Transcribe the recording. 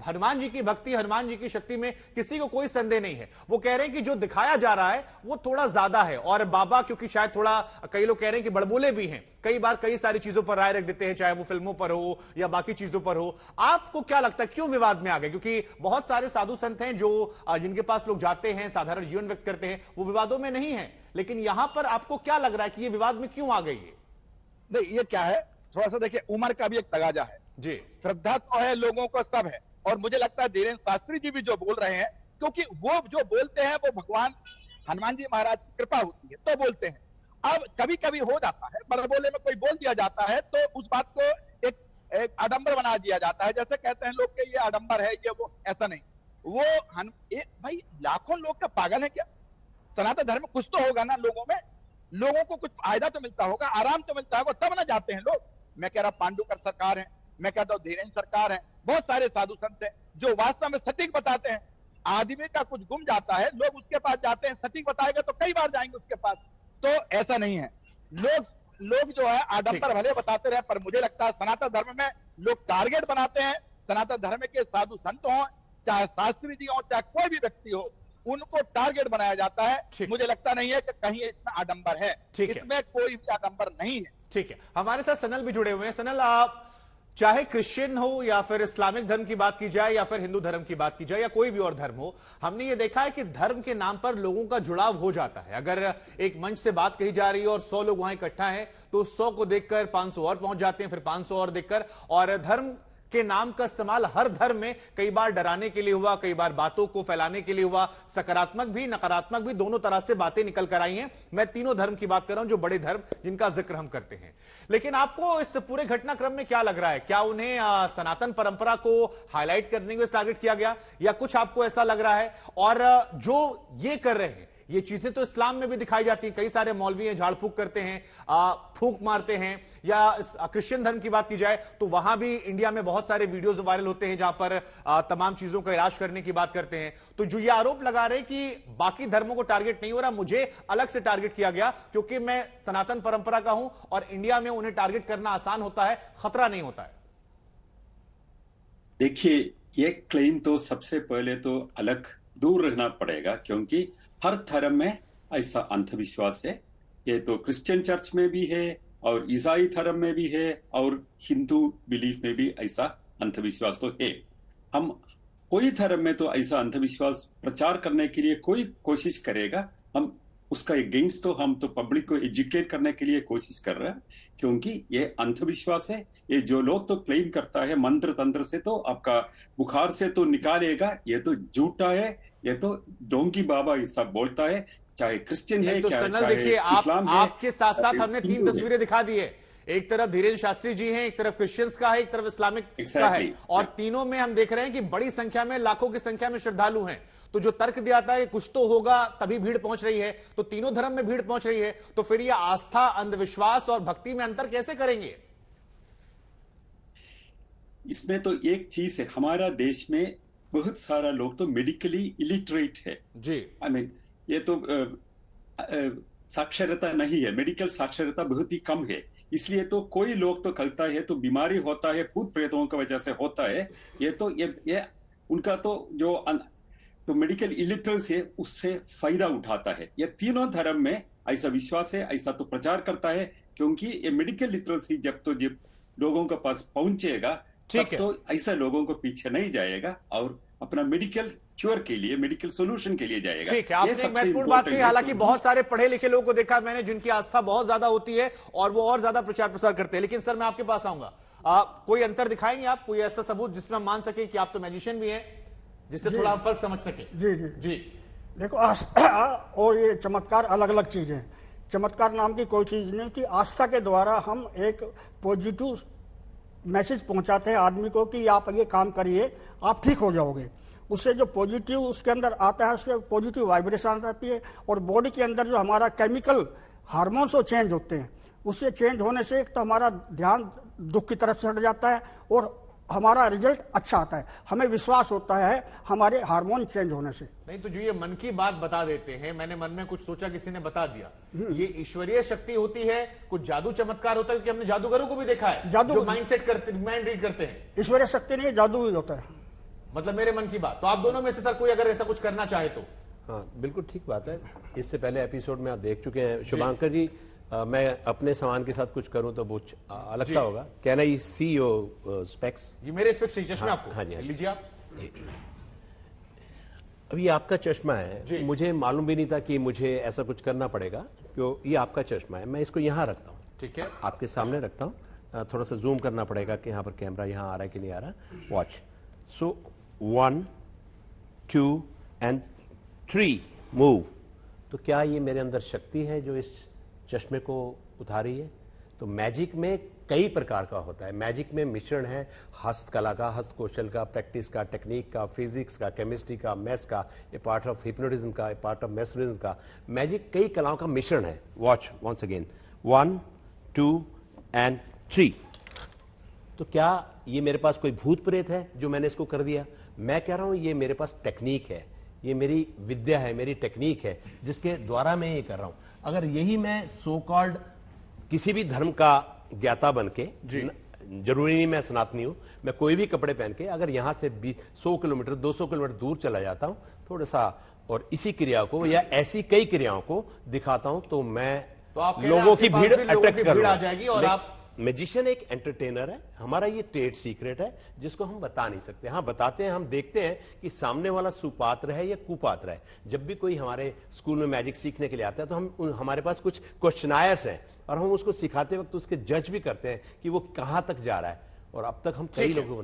हनुमान जी की भक्ति, हनुमान जी की शक्ति में किसी को कोई संदेह नहीं है। वो कह रहे हैं कि जो दिखाया जा रहा है वो थोड़ा ज्यादा है, और बाबा क्योंकि शायद थोड़ा, कई लोग कह रहे हैं कि बड़बोले भी हैं, कई बार कई सारी चीजों पर राय रख देते हैं, चाहे वो फिल्मों पर हो या बाकी चीजों पर हो। आपको क्या लगता है क्यों विवाद में आ गए? क्योंकि बहुत सारे साधु संत हैं जो जिनके पास लोग जाते हैं, साधारण जीवन व्यक्त करते हैं, वो विवादों में नहीं है, लेकिन यहां पर आपको क्या लग रहा है कि ये विवाद में क्यों आ गई है? नहीं, ये क्या है, थोड़ा सा देखिए, उम्र का भी एक तगाजा है जी। श्रद्धा तो है, लोगों को सब है, और मुझे लगता है धीरेन्द्र शास्त्री जी भी जो बोल रहे हैं, क्योंकि वो जो बोलते हैं वो भगवान हनुमान जी महाराज की कृपा होती है तो बोलते हैं। अब कभी कभी हो जाता है, बड़बोले में कोई बोल दिया जाता है तो उस बात को एक आडंबर बना दिया जाता है, जैसे कहते हैं लोग कि ये आडंबर है, ये वो। ऐसा नहीं, वो भाई लाखों लोग का पागल है क्या? सनातन धर्म में कुछ तो होगा ना, लोगों में, लोगों को कुछ फायदा तो मिलता होगा, आराम तो मिलता होगा, तब ना जाते हैं लोग। मैं कह रहा पांडुकर सरकार है, मैं कहता हूँ धीरेन्द्र सरकार है, बहुत सारे साधु संत हैं जो वास्तव में सटीक बताते हैं। आदमी का कुछ गुम जाता है, लोग उसके पास जाते हैं, सटीक बताएगा तो कई बार जाएंगे उसके पास। तो ऐसा नहीं है, लोग जो है आडंबर भले बताते रहे, पर मुझे लगता है सनातन धर्म में लोग टारगेट बनाते हैं। सनातन धर्म के साधु संत हो, चाहे शास्त्री जी हो, चाहे कोई भी व्यक्ति हो, उनको टारगेट बनाया जाता है। मुझे लगता नहीं है कि कहीं इसमें आडंबर है, इसमें कोई भी आडंबर नहीं है। ठीक है, हमारे साथ सनल भी जुड़े हुए हैं। सनल, आप चाहे क्रिश्चियन हो या फिर इस्लामिक धर्म की बात की जाए या फिर हिंदू धर्म की बात की जाए या कोई भी और धर्म हो, हमने ये देखा है कि धर्म के नाम पर लोगों का जुड़ाव हो जाता है। अगर एक मंच से बात कही जा रही है और 100 लोग वहां इकट्ठा हैं तो 100 को देखकर 500 और पहुंच जाते हैं, फिर 500 और देखकर, और धर्म के नाम का इस्तेमाल हर धर्म में कई बार डराने के लिए हुआ, कई बार बातों को फैलाने के लिए हुआ, सकारात्मक भी नकारात्मक भी दोनों तरह से बातें निकल कर आई हैं। मैं तीनों धर्म की बात कर रहा हूं, जो बड़े धर्म जिनका जिक्र हम करते हैं। लेकिन आपको इस पूरे घटनाक्रम में क्या लग रहा है? क्या उन्हें सनातन परंपरा को हाईलाइट करने के लिए टारगेट किया गया, या कुछ आपको ऐसा लग रहा है? और जो ये कर रहे हैं, ये चीजें तो इस्लाम में भी दिखाई जाती हैं, कई सारे मौलवी हैं झाड़ फूक करते हैं, फूंक मारते हैं, या क्रिश्चियन धर्म की बात की जाए तो वहां भी इंडिया में बहुत सारे वीडियोस वायरल होते हैं जहां पर तमाम चीजों का इलाज करने की बात करते हैं। तो जो ये आरोप लगा रहे हैं कि बाकी धर्मों को टारगेट नहीं हो रहा, मुझे अलग से टारगेट किया गया क्योंकि मैं सनातन परंपरा का हूं और इंडिया में उन्हें टारगेट करना आसान होता है, खतरा नहीं होता है। देखिए, ये क्लेम तो सबसे पहले तो अलग दूर रहना पड़ेगा, क्योंकि हर धर्म में ऐसा अंधविश्वास है। ये तो क्रिश्चियन चर्च में भी है और ईसाई धर्म में भी है और हिंदू बिलीफ में भी ऐसा अंधविश्वास तो है। हम कोई धर्म में तो ऐसा अंधविश्वास प्रचार करने के लिए कोई कोशिश करेगा, हम उसका अगेंस्ट तो हम तो पब्लिक को एजुकेट करने के लिए कोशिश कर रहे हैं, क्योंकि ये अंधविश्वास है। ये जो लोग तो क्लेम करता है मंत्र तंत्र से तो आपका बुखार से तो निकालेगा, ये तो झूठा है, ये तो डोंकी बाबा ये सब बोलता है, चाहे क्रिश्चियन है तो चाहे इस्लाम है। आपके साथ साथ हमने 3 हिंदू तस्वीरें दिखा दी है, एक तरफ धीरेन्द्र शास्त्री जी हैं, एक तरफ क्रिश्चियंस का है, एक तरफ इस्लामिक का है, और तीनों में हम देख रहे हैं कि बड़ी संख्या में, लाखों की संख्या में श्रद्धालु हैं। तो जो तर्क दिया था कि कुछ तो होगा तभी भीड़ पहुंच रही है, तो तीनों धर्म में भीड़ पहुंच रही है, तो फिर ये आस्था, अंधविश्वास और भक्ति में अंतर कैसे करेंगे? इसमें तो एक चीज है, हमारा देश में बहुत सारा लोग तो मेडिकली इलिटरेट है जी। आई मीन ये तो साक्षरता नहीं है, मेडिकल साक्षरता बहुत ही कम है, इसलिए तो कोई लोग तो कहता है तो बीमारी होता है भूत प्रेतों की वजह से होता है, ये तो ये उनका तो जो तो मेडिकल इलिटरेंस है उससे फायदा उठाता है। ये तीनों धर्म में ऐसा विश्वास है, ऐसा तो प्रचार करता है, क्योंकि ये मेडिकल लिटरेसी जब लोगों के पास पहुंचेगा तब तो ऐसा लोगों को पीछे नहीं जाएगा और अपना मेडिकल क्योर के लिए, मेडिकल सोल्यूशन के लिए जाएगा। ठीक है, आपने एक महत्वपूर्ण बात कही। हालांकि बहुत सारे पढ़े लिखे लोगों को देखा मैंने जिनकी आस्था बहुत ज्यादा होती है और वो और ज्यादा प्रचार प्रसार करते हैं। लेकिन सर, मैं आपके पास आऊंगा, कोई अंतर दिखाएंगे आप, कोई ऐसा सबूत जिसमें हम मान सके कि आप तो मैजिशियन भी हैं, जिससे थोड़ा फर्क समझ सके? जी जी जी। देखो, आस्था और ये चमत्कार अलग अलग चीजें हैं। चमत्कार नाम की कोई चीज नहीं कि आस्था के द्वारा हम एक पॉजिटिव मैसेज पहुंचाते हैं आदमी को कि आप ये काम करिए, आप ठीक हो जाओगे। उससे जो पॉजिटिव उसके अंदर आता है, उसके पॉजिटिव वाइब्रेशन आती है और बॉडी के अंदर जो हमारा केमिकल हार्मोन्स वो चेंज होते हैं। उससे चेंज होने से एक तो हमारा ध्यान दुख की तरफ से हट जाता है और हमारा रिजल्ट अच्छा आता है, हमें विश्वास होता है हमारे हार्मोन चेंज होने से। नहीं तो जो ये मन की बात बता देते हैं, मैंने मन में कुछ सोचा, किसी ने बता दिया, ये ईश्वरीय शक्ति होती है, कुछ जादू चमत्कार होता है? क्योंकि हमने जादूगरों को भी देखा है, जादू माइंड सेट करते, माइंड रीड करते हैं। ईश्वरीय शक्ति नहीं, जादू ही होता है। मतलब मेरे मन की बात। तो आप दोनों में से सर कोई अगर ऐसा कुछ करना चाहे तो? हाँ, बिल्कुल ठीक बात है। इससे पहले एपिसोड में आप देख चुके हैं। शुभांकर जी, मैं अपने सामान के साथ कुछ करूं तो वो अलग सा होगा। Can I see your specs? ये मेरे स्पेक्स चाहिए, चश्मे आपको? हाँ जी, हाँ जी। लीजिए आप। अब ये आपका चश्मा है, मुझे मालूम भी नहीं था कि मुझे ऐसा कुछ करना पड़ेगा। क्यों, ये आपका चश्मा है, मैं इसको यहाँ रखता हूँ, ठीक है, आपके सामने रखता हूँ। थोड़ा सा जूम करना पड़ेगा कि यहाँ पर कैमरा यहाँ आ रहा है कि नहीं आ रहा। वॉच। So 1 2 and 3 move. तो क्या ये मेरे अंदर शक्ति है जो इस चश्मे को उठा रही है? तो मैजिक में कई प्रकार का होता है। मैजिक में मिश्रण है हस्तकला का, हस्तकौशल का, प्रैक्टिस का, टेक्निक का, फिजिक्स का, केमिस्ट्री का, मैथ्स का, ए पार्ट ऑफ हिप्नोटिज्म का, ए पार्ट ऑफ मैसरिज्म का। मैजिक कई कलाओं का मिश्रण है। Watch once again, 1 2 and 3। तो क्या ये मेरे पास कोई भूत प्रेत है जो मैंने इसको कर दिया? मैं कह रहा हूं ये मेरे पास टेक्निक है, ये मेरी विद्या है, मेरी टेक्निक है जिसके द्वारा मैं ये कर रहा हूं। अगर यही मैं सो कॉल्ड किसी भी धर्म का ज्ञाता बन के, जरूरी नहीं मैं सनातनी हूं, मैं कोई भी कपड़े पहन के अगर यहां से 100 किलोमीटर 200 किलोमीटर दूर चला जाता हूं थोड़ा सा, और इसी क्रिया को या ऐसी कई क्रियाओं को दिखाता हूं, तो मैं लोगों की भीड़ अट्रैक्ट कर आ जाएगी। और आप मैजिशियन एक एंटरटेनर है, हमारा ये ट्रेड सीक्रेट है जिसको हम बता नहीं सकते। हाँ बताते हैं, हम देखते हैं कि सामने वाला सुपात्र है या कुपात्र है। जब भी कोई हमारे स्कूल में मैजिक सीखने के लिए आता है तो हम हमारे पास कुछ क्वेश्चनायर्स हैं और हम उसको सिखाते वक्त उसके जज भी करते हैं कि वो कहां तक जा रहा है। और अब तक हम कई लोगों को